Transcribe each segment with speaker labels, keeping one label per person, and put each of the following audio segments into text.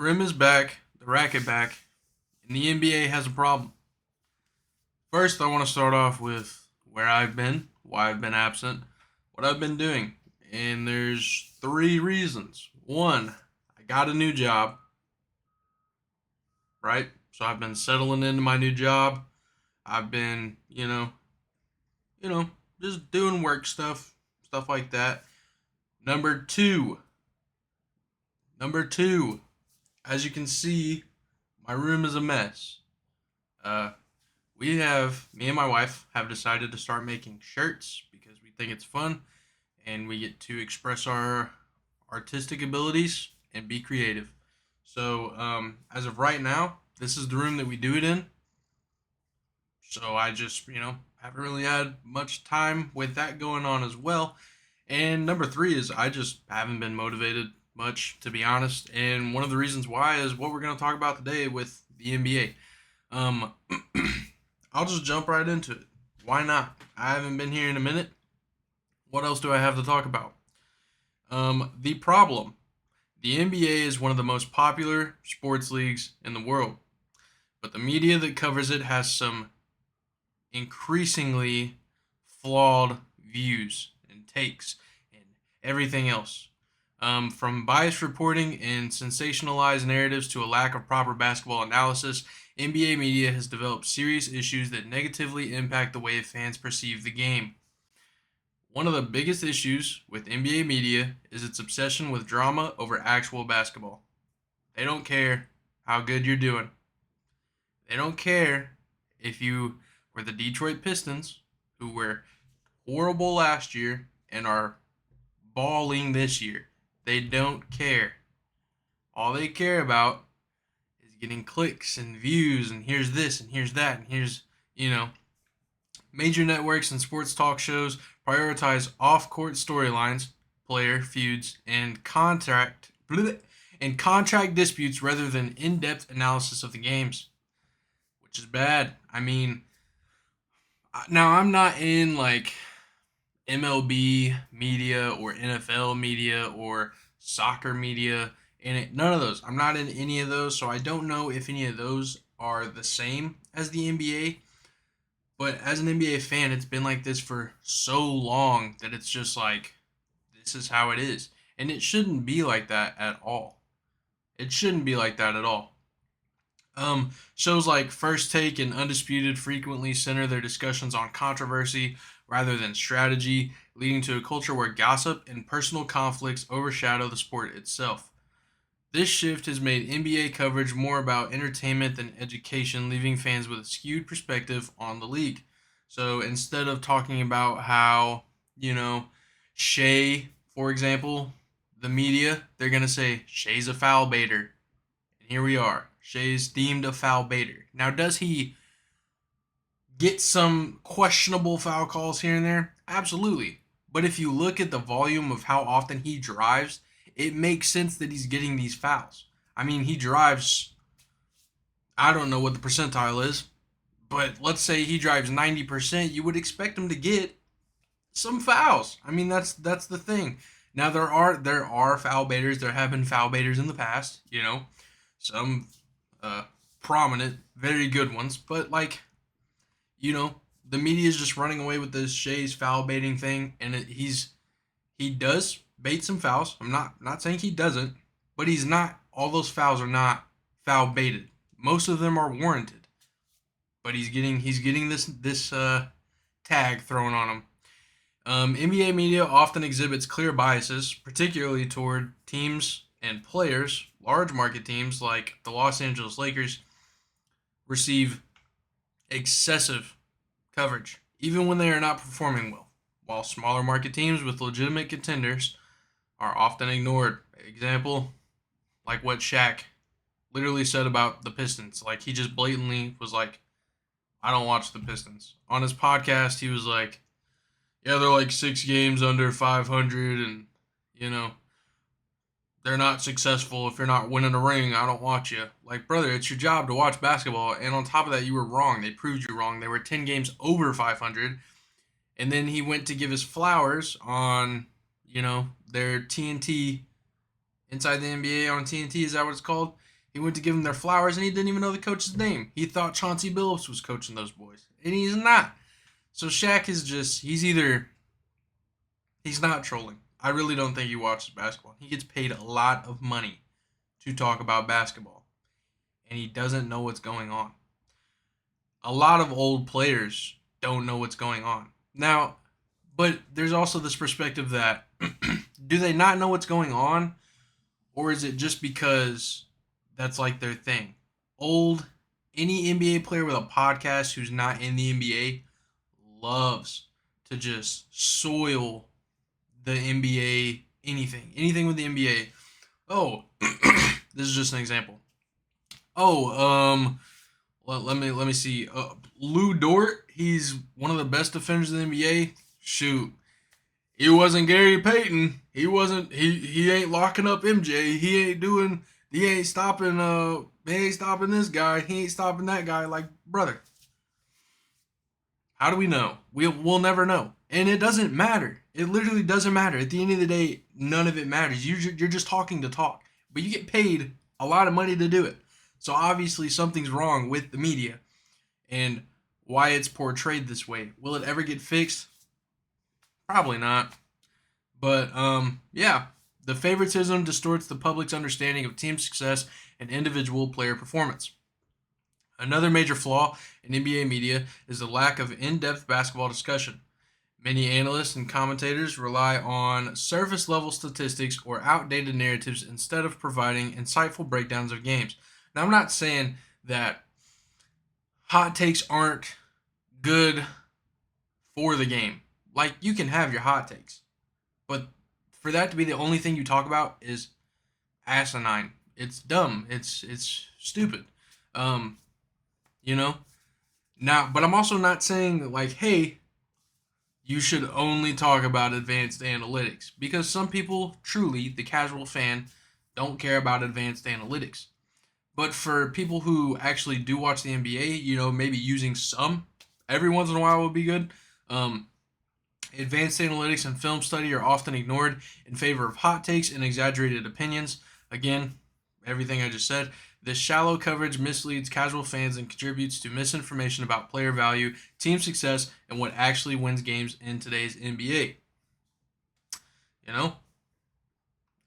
Speaker 1: The rim is back, the racket back, and the NBA has a problem. First, I want to start off with where I've been, why I've been absent, what I've been doing. And there's three reasons. One, I got a new job, right? So I've been settling into my new job. I've been, you know, just doing work stuff, stuff like that. Number two, number two, as you can see, my room is a mess. Uh, me and my wife have decided to start making shirts because we think it's fun and we get to express our artistic abilities and be creative. So, as of right now, this is the room that we do it in. So I just, haven't really had much time with that going on as well. And number three is I just haven't been motivated much, to be honest. And one of the reasons why is what we're going to talk about today with the NBA. Um, I'll just jump right into it. Why not? I haven't been here in a minute. What else do I have to talk about? The problem. The NBA is one of the most popular sports leagues in the world, but the media that covers it has some increasingly flawed views and takes and everything else. From biased reporting and sensationalized narratives to a lack of proper basketball analysis, NBA media has developed serious issues that negatively impact the way fans perceive the game. One of the biggest issues with NBA media is its obsession with drama over actual basketball. They don't care how good you're doing. They don't care if you were the Detroit Pistons, who were horrible last year and are balling this year. They don't care. All they care about is getting clicks and views, and here's this, and here's that, and here's, you know, major networks and sports talk shows prioritize off-court storylines, player feuds, and contract disputes rather than in-depth analysis of the games, which is bad. I mean, now I'm not in like MLB media or NFL media or soccer media, and none of those. I'm not in any of those, so I don't know if any of those are the same as the NBA. But as an NBA fan, it's been like this for so long that it's just like, this is how it is. And it shouldn't be like that at all. It shouldn't be like that at all. Shows like First Take and Undisputed frequently center their discussions on controversy rather than strategy, leading to a culture where gossip and personal conflicts overshadow the sport itself. This shift has made NBA coverage more about entertainment than education, leaving fans with a skewed perspective on the league. So instead of talking about how, you know, Shea, for example, the media, they're going to say Shea's a foul baiter. And here we are. Shea's deemed a foul baiter. Now, does he get some questionable foul calls here and there? Absolutely. But if you look at the volume of how often he drives, it makes sense that he's getting these fouls. I mean, he drives, I don't know what the percentile is, but let's say he drives 90%, you would expect him to get some fouls. I mean, that's the thing. Now there are foul baiters. There have been foul baiters in the past, some uh, prominent, very good ones, but like, you know, the media is just running away with this Shay's foul baiting thing, and he does bait some fouls. I'm not saying he doesn't, but he's not. All those fouls are not foul baited. Most of them are warranted, but he's getting this tag thrown on him. NBA media often exhibits clear biases, particularly toward teams and players. Large market teams like the Los Angeles Lakers receive excessive coverage, even when they are not performing well, while smaller market teams with legitimate contenders are often ignored. Example, like what Shaq literally said about the Pistons. Like, he just blatantly was like, I don't watch the Pistons. On his podcast, he was like, yeah, they're like 6 games under 500, and, you know, they're not successful. If you're not winning a ring, I don't watch you. Like, brother, it's your job to watch basketball. And on top of that, you were wrong. They proved you wrong. They were 10 games over 500. And then he went to give his flowers on, their TNT Inside the NBA on TNT, is that what it's called? He went to give them their flowers and he didn't even know the coach's name. He thought Chauncey Billups was coaching those boys, and he's not. So Shaq is just, he's not trolling. I really don't think he watches basketball. He gets paid a lot of money to talk about basketball, and he doesn't know what's going on. A lot of old players don't know what's going on. Now, but there's also this perspective that do they not know what's going on, or is it just because that's like their thing? Old Any NBA player with a podcast who's not in the NBA loves to just soil the NBA, anything with the NBA. Oh, this is just an example. Oh, let me see. Lou Dort, he's one of the best defenders in the NBA. Shoot, he wasn't Gary Payton. He wasn't. He ain't locking up MJ. He ain't doing. He ain't stopping. He ain't stopping this guy. He ain't stopping that guy. Like, brother, how do we know? We'll never know, and it doesn't matter. It literally doesn't matter. At the end of the day, none of it matters. You're just talking to talk, but you get paid a lot of money to do it. So obviously something's wrong with the media and why it's portrayed this way. Will it ever get fixed? Probably not. But yeah, the favoritism distorts the public's understanding of team success and individual player performance. Another major flaw in NBA media is the lack of in-depth basketball discussion. Many analysts and commentators rely on surface level statistics or outdated narratives instead of providing insightful breakdowns of games. Now, I'm not saying that hot takes aren't good for the game. Like, you can have your hot takes, but for that to be the only thing you talk about is asinine. It's dumb. It's stupid. Um, you know. Now, but I'm also not saying like, hey, you should only talk about advanced analytics because some people, truly, the casual fan, don't care about advanced analytics. But for people who actually do watch the NBA, maybe using some every once in a while would be good. Um, Advanced analytics and film study are often ignored in favor of hot takes and exaggerated opinions. Again, everything I just said. This shallow coverage misleads casual fans and contributes to misinformation about player value, team success, and what actually wins games in today's NBA. You know,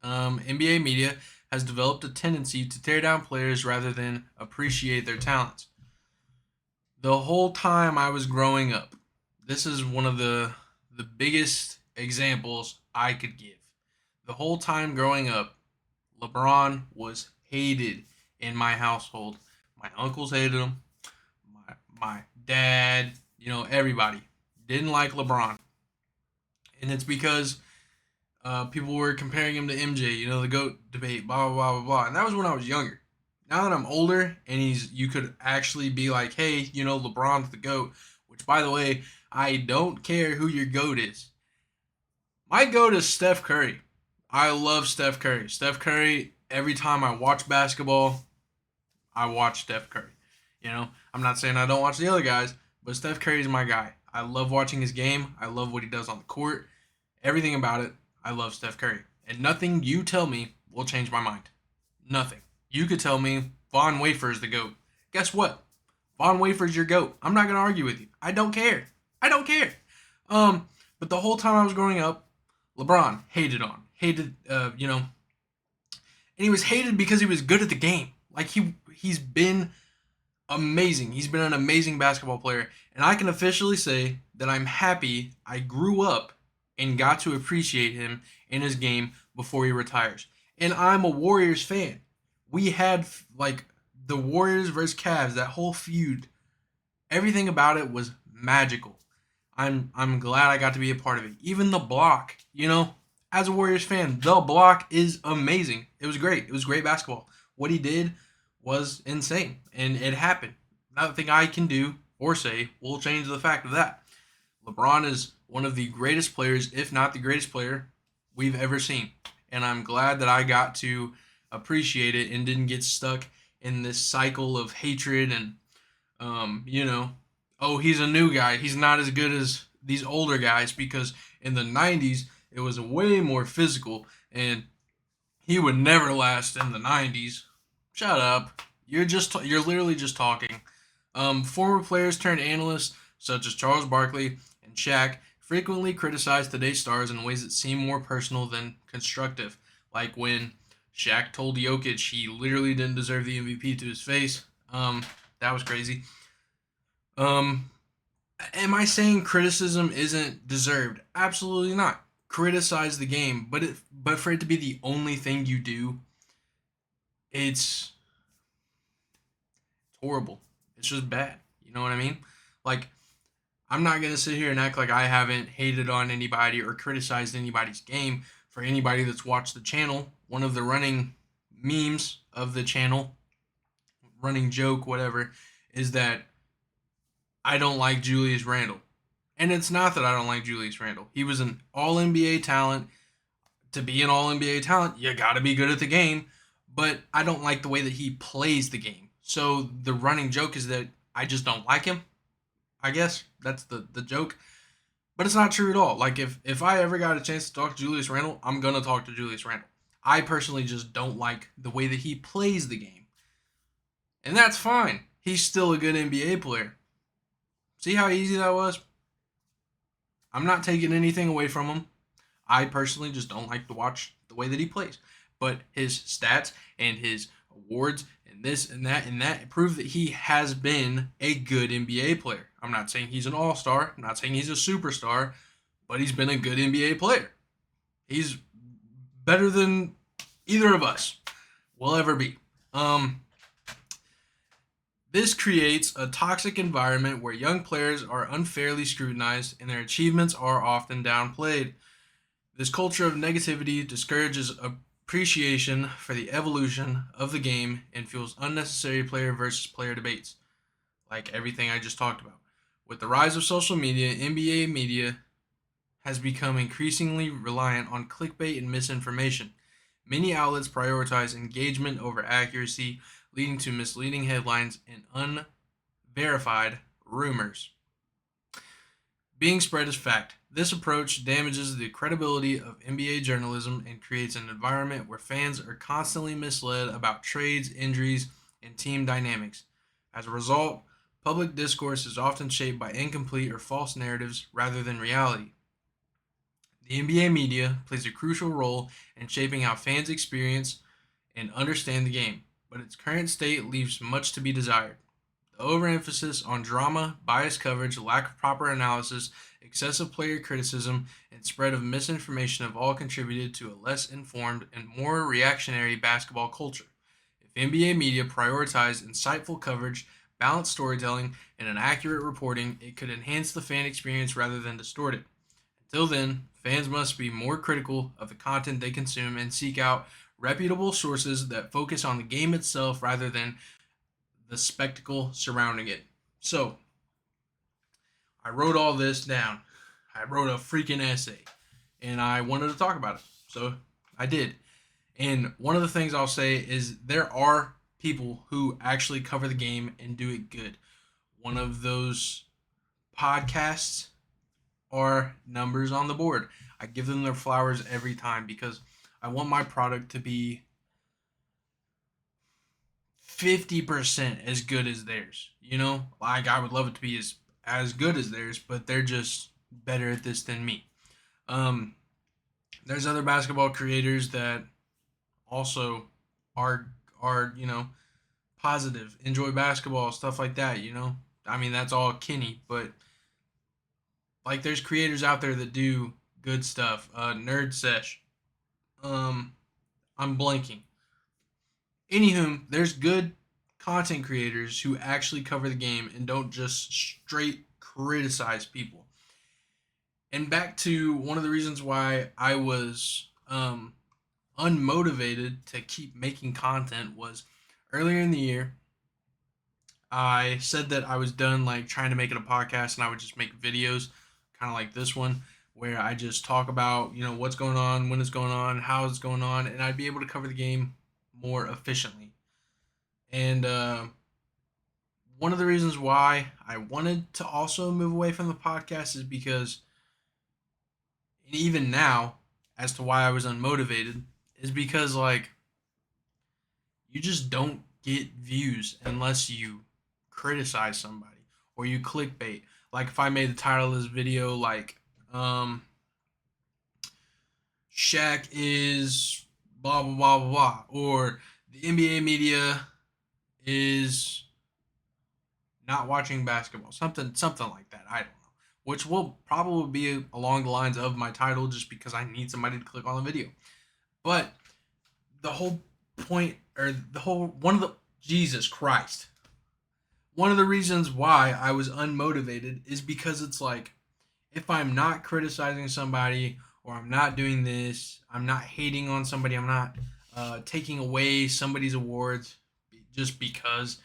Speaker 1: NBA media has developed a tendency to tear down players rather than appreciate their talents. The whole time I was growing up, this is one of the biggest examples I could give. The whole time growing up, LeBron was hated in my household. My uncles hated him. My dad, everybody didn't like LeBron, and it's because people were comparing him to MJ. The GOAT debate, blah blah blah blah blah. And that was when I was younger. Now that I'm older, and you could actually be like, hey, LeBron's the GOAT. Which, by the way, I don't care who your GOAT is. My GOAT is Steph Curry. I love Steph Curry. Steph Curry, every time I watch basketball, I watch Steph Curry. I'm not saying I don't watch the other guys, but Steph Curry is my guy. I love watching his game. I love what he does on the court. Everything about it, I love Steph Curry. And nothing you tell me will change my mind. Nothing. You could tell me Von Wafer is the GOAT. Guess what? Von Wafer's your GOAT. I'm not going to argue with you. I don't care. I don't care. But the whole time I was growing up, LeBron hated, and he was hated because he was good at the game. Like he's been amazing. He's been an amazing basketball player, and I can officially say that I'm happy I grew up and got to appreciate him in his game before he retires. And I'm a Warriors fan. We had like the Warriors versus Cavs, that whole feud. Everything about it was magical. I'm glad I got to be a part of it. Even the block, as a Warriors fan, the block is amazing. It was great. It was great basketball. What he did was insane, and it happened. Nothing I can do or say will change the fact of that. LeBron is one of the greatest players, if not the greatest player we've ever seen. And I'm glad that I got to appreciate it and didn't get stuck in this cycle of hatred and, oh, he's a new guy. He's not as good as these older guys, because in the 90s, it was way more physical. And, He would never last in the 90s. Shut up. You're literally just talking. Former players turned analysts such as Charles Barkley and Shaq frequently criticize today's stars in ways that seem more personal than constructive. Like when Shaq told Jokic he literally didn't deserve the MVP to his face. That was crazy. Um, am I saying criticism isn't deserved? Absolutely not. Criticize the game, but for it to be the only thing you do, it's horrible. It's just bad. You know what I mean? Like, I'm not gonna sit here and act like I haven't hated on anybody or criticized anybody's game. For anybody that's watched the channel, one of the running memes of the channel, running joke, whatever, is that I don't like Julius Randle. And it's not that I don't like Julius Randle. He was an all NBA talent. To be an all NBA talent, you gotta be good at the game. But I don't like the way that he plays the game. So the running joke is that I just don't like him. I guess that's the joke. But it's not true at all. Like if I ever got a chance to talk to Julius Randle, I'm gonna talk to Julius Randle. I personally just don't like the way that he plays the game. And that's fine. He's still a good NBA player. See how easy that was? I'm not taking anything away from him. I personally just don't like to watch the way that he plays. But his stats and his awards and this and that prove that he has been a good NBA player. I'm not saying he's an all-star. I'm not saying he's a superstar, but he's been a good NBA player. He's better than either of us will ever be. This creates a toxic environment where young players are unfairly scrutinized and their achievements are often downplayed. This culture of negativity discourages appreciation for the evolution of the game and fuels unnecessary player versus player debates, like everything I just talked about. With the rise of social media, NBA media has become increasingly reliant on clickbait and misinformation. Many outlets prioritize engagement over accuracy, leading to misleading headlines and unverified rumors being spread as fact. This approach damages the credibility of NBA journalism and creates an environment where fans are constantly misled about trades, injuries, and team dynamics. As a result, public discourse is often shaped by incomplete or false narratives rather than reality. The NBA media plays a crucial role in shaping how fans experience and understand the game, but its current state leaves much to be desired. The overemphasis on drama, biased coverage, lack of proper analysis, excessive player criticism, and spread of misinformation have all contributed to a less informed and more reactionary basketball culture. If NBA media prioritized insightful coverage, balanced storytelling, and an accurate reporting, it could enhance the fan experience rather than distort it. Until then, fans must be more critical of the content they consume and seek out reputable sources that focus on the game itself rather than the spectacle surrounding it. So, I wrote all this down. I wrote a freaking essay and I wanted to talk about it. So, I did. And one of the things I'll say is there are people who actually cover the game and do it good. One of those podcasts are Numbers on the Board. I give them their flowers every time because I want my product to be 50% as good as theirs. You know, like I would love it to be as good as theirs, but they're just better at this than me. Um, there's other basketball creators that also are positive, enjoy basketball, stuff like that. I mean that's all Kenny, but like there's creators out there that do good stuff. Nerd Sesh. Um, I'm blanking. Anywho, there's good content creators who actually cover the game and don't just straight criticize people. And back to one of the reasons why I was unmotivated to keep making content was earlier in the year. I said that I was done like trying to make it a podcast and I would just make videos, kind of like this one, where I just talk about what's going on, when it's going on, how it's going on, and I'd be able to cover the game more efficiently. And one of the reasons why I wanted to also move away from the podcast is because even now, as to why I was unmotivated, is because like you just don't get views unless you criticize somebody or you clickbait. Like if I made the title of this video like um Shaq is blah blah blah blah blah, or the NBA media is not watching basketball, something like that. I don't know, which will probably be along the lines of my title, just because I need somebody to click on the video. But the whole point, or the whole one of the Jesus Christ, one of the reasons why I was unmotivated is because it's like if I'm not criticizing somebody or I'm not doing this, I'm not hating on somebody, I'm not taking away somebody's awards just because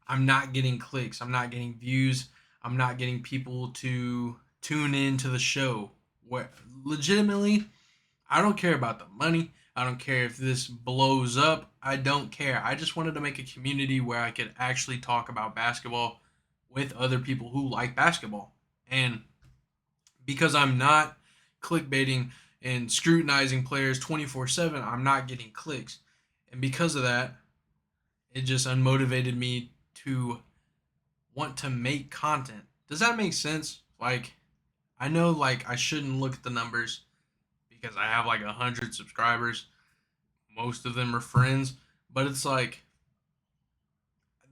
Speaker 1: I'm not getting clicks, I'm not getting views, I'm not getting people to tune in to the show. Where legitimately, I don't care about the money. I don't care if this blows up. I don't care. I just wanted to make a community where I could actually talk about basketball with other people who like basketball. And because I'm not clickbaiting and scrutinizing players 24/7, I'm not getting clicks. And because of that, it just unmotivated me to want to make content. Does that make sense? Like, I know like I shouldn't look at the numbers because I have like 100 subscribers. Most of them are friends, but it's like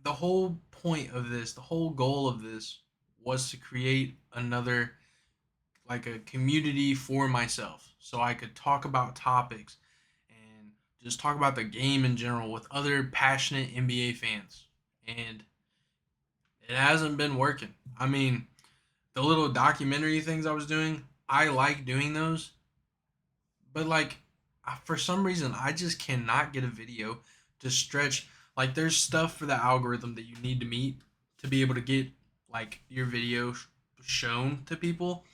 Speaker 1: the whole point of this, the whole goal of this was to create another, like a community for myself so I could talk about topics and just talk about the game in general with other passionate NBA fans. And it hasn't been working. I mean, the little documentary things I was doing, I like doing those, but like for some reason I just cannot get a video to stretch. Like there's stuff for the algorithm that you need to meet to be able to get like your video shown to people,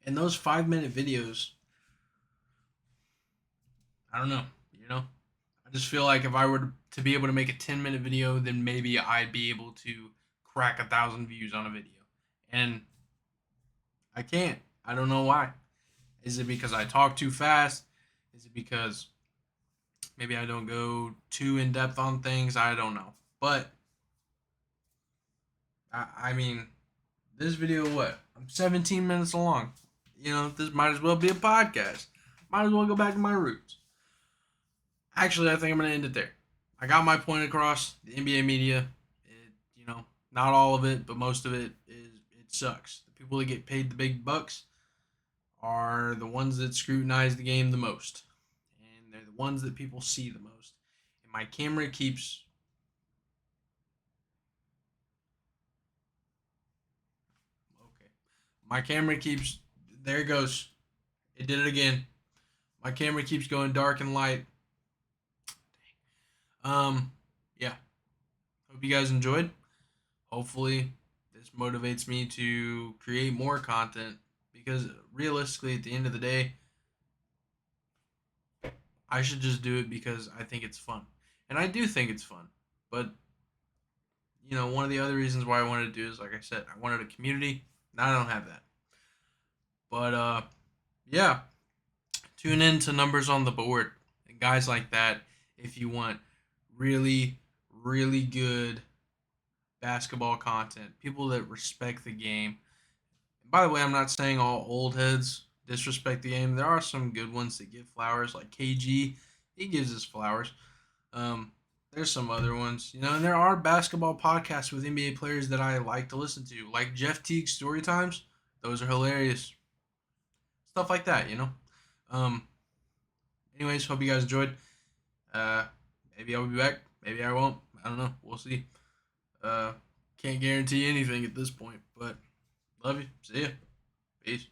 Speaker 1: and those 5 minute videos, I don't know, you know, I just feel like if I were to be able to make a 10-minute video, then maybe I'd be able to crack 1,000 views on a video, and I can't. I don't know why. Is it because I talk too fast? Is it because maybe I don't go too in depth on things? I don't know. But I mean, this video, what? I'm 17 minutes long. You know, this might as well be a podcast. Might as well go back to my roots. Actually, I think I'm gonna end it there. I got my point across. The NBA media, not all of it, but most of it sucks. The people that get paid the big bucks are the ones that scrutinize the game the most, and they're the ones that people see the most. And my camera keeps okay. My camera keeps there it goes. It did it again. My camera keeps going dark and light. Yeah. Hope you guys enjoyed. Hopefully, this motivates me to create more content because realistically, at the end of the day, I should just do it because I think it's fun. And I do think it's fun. But, one of the other reasons why I wanted to do is, like I said, I wanted a community. Now I don't have that. But, yeah, tune in to Numbers on the Board and guys like that if you want really, really good basketball content. People that respect the game. By the way, I'm not saying all old heads disrespect the game. There are some good ones that give flowers, like KG. He gives us flowers. Um, there's some other ones, and there are basketball podcasts with NBA players that I like to listen to, like Jeff Teague's Story Times. Those are hilarious. Stuff like that. Um, anyways, hope you guys enjoyed. Uh, maybe I'll be back. Maybe I won't. I don't know. We'll see. Uh, can't guarantee anything at this point, but love you. See ya. Peace.